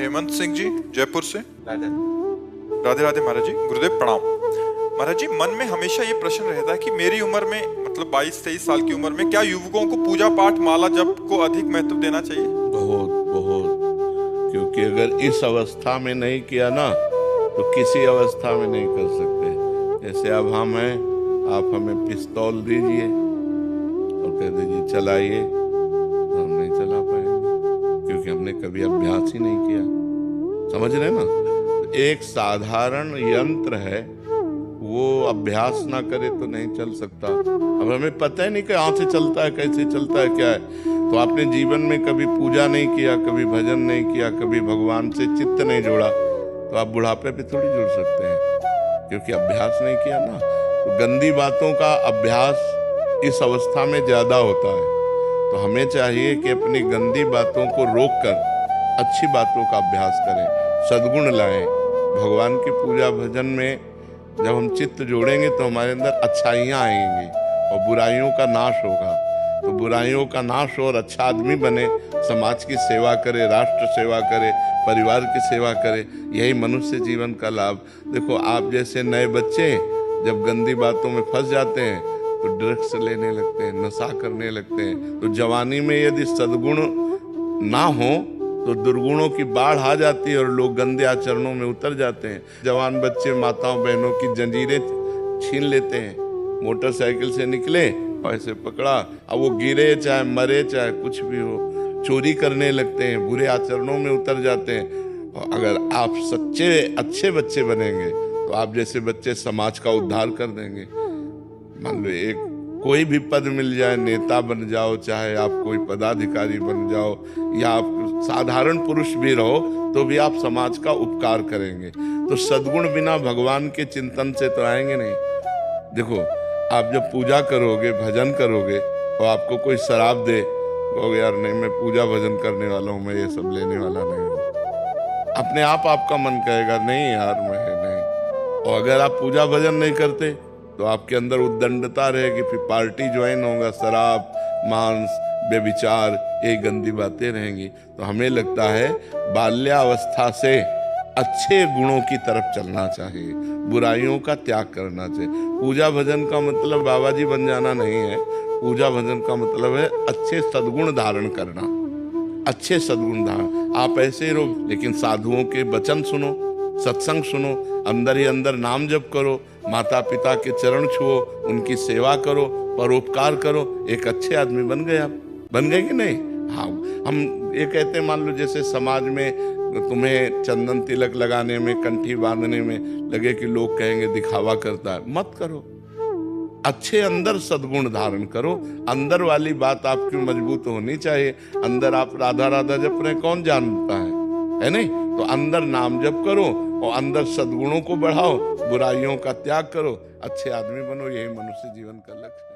हेमंत सिंह जी, जयपुर से। राधे राधे महाराज जी, गुरुदेव प्रणाम। महाराज जी, मन में हमेशा ये प्रश्न रहता है कि मेरी उम्र में, मतलब 22-23 साल की उम्र में, क्या युवकों को पूजा पाठ माला जप को अधिक महत्व देना चाहिए? बहुत बहुत, क्योंकि अगर इस अवस्था में नहीं किया ना तो किसी अवस्था में नहीं कर सकते। जैसे अब हम हैं, आप हमें पिस्तौल दीजिए और कह दीजिए चलाइए, तो हम नहीं चला पाएंगे, क्योंकि हमने कभी अभ्यास ही नहीं किया। समझ रहे ना? एक साधारण यंत्र है, वो अभ्यास ना करे तो नहीं चल सकता। अब हमें पता ही नहीं कि कहाँ से चलता है, कैसे चलता है, क्या है। तो आपने जीवन में कभी पूजा नहीं किया, कभी भजन नहीं किया, कभी भगवान से चित्त नहीं जोड़ा, तो आप बुढ़ापे पे थोड़ी जुड़ सकते हैं, क्योंकि अभ्यास नहीं किया ना। तो गंदी बातों का अभ्यास इस अवस्था में ज्यादा होता है। तो हमें चाहिए कि अपनी गंदी बातों को रोककर अच्छी बातों का अभ्यास करें, सद्गुण लाएं। भगवान की पूजा भजन में जब हम चित्त जोड़ेंगे तो हमारे अंदर अच्छाइयाँ आएंगी और बुराइयों का नाश होगा। तो बुराइयों का नाश हो और अच्छा आदमी बने, समाज की सेवा करे, राष्ट्र सेवा करे, परिवार की सेवा करे, यही मनुष्य जीवन का लाभ। देखो, आप जैसे नए बच्चे जब गंदी बातों में फंस जाते हैं तो ड्रग्स लेने लगते हैं, नशा करने लगते हैं। तो जवानी में यदि सद्गुण ना हो तो दुर्गुणों की बाढ़ आ जाती है और लोग गंदे आचरणों में उतर जाते हैं। जवान बच्चे माताओं बहनों की जंजीरें छीन लेते हैं। मोटरसाइकिल से निकले और ऐसे पकड़ा, अब वो गिरे चाहे मरे चाहे कुछ भी हो, चोरी करने लगते हैं, बुरे आचरणों में उतर जाते हैं। और अगर आप सच्चे अच्छे बच्चे बनेंगे तो आप जैसे बच्चे समाज का उद्धार कर देंगे। मान लो एक कोई भी पद मिल जाए, नेता बन जाओ, चाहे आप कोई पदाधिकारी बन जाओ, या आप साधारण पुरुष भी रहो, तो भी आप समाज का उपकार करेंगे। तो सद्गुण बिना भगवान के चिंतन से तो आएंगे नहीं। देखो, आप जब पूजा करोगे, भजन करोगे, और आपको कोई शराब दे, कहोगे यार नहीं, मैं पूजा भजन करने वाला हूँ, मैं ये सब लेने वाला नहीं हूँ। अपने आप आपका मन कहेगा नहीं यार, मैं नहीं। और अगर आप पूजा भजन नहीं करते तो आपके अंदर उद्दंडता रहेगी, फिर पार्टी ज्वाइन होगा, शराब, मांस, व्यभिचार, ये गंदी बातें रहेंगी। तो हमें लगता है बाल्यावस्था से अच्छे गुणों की तरफ चलना चाहिए, बुराइयों का त्याग करना चाहिए। पूजा भजन का मतलब बाबा जी बन जाना नहीं है। पूजा भजन का मतलब है अच्छे सद्गुण धारण करना, अच्छे सद्गुण धारण। आप ऐसे ही रहो, लेकिन साधुओं के वचन सुनो, सत्संग सुनो, अंदर ही अंदर नाम जप करो, माता पिता के चरण छुओ, उनकी सेवा करो, परोपकार करो, एक अच्छे आदमी बन गए। आप बन गए कि नहीं? हाँ, हम ये कहते हैं, मान लो जैसे समाज में तुम्हें चंदन तिलक लगाने में, कंठी बांधने में लगे कि लोग कहेंगे दिखावा करता है, मत करो। अच्छे अंदर सद्गुण धारण करो। अंदर वाली बात आपकी मजबूत होनी चाहिए। अंदर आप राधा राधा जप रहे, कौन जानता है नहीं? तो अंदर नाम जप करो और अंदर सद्गुणों को बढ़ाओ, बुराइयों का त्याग करो, अच्छे आदमी बनो। यही मनुष्य जीवन का लक्ष्य।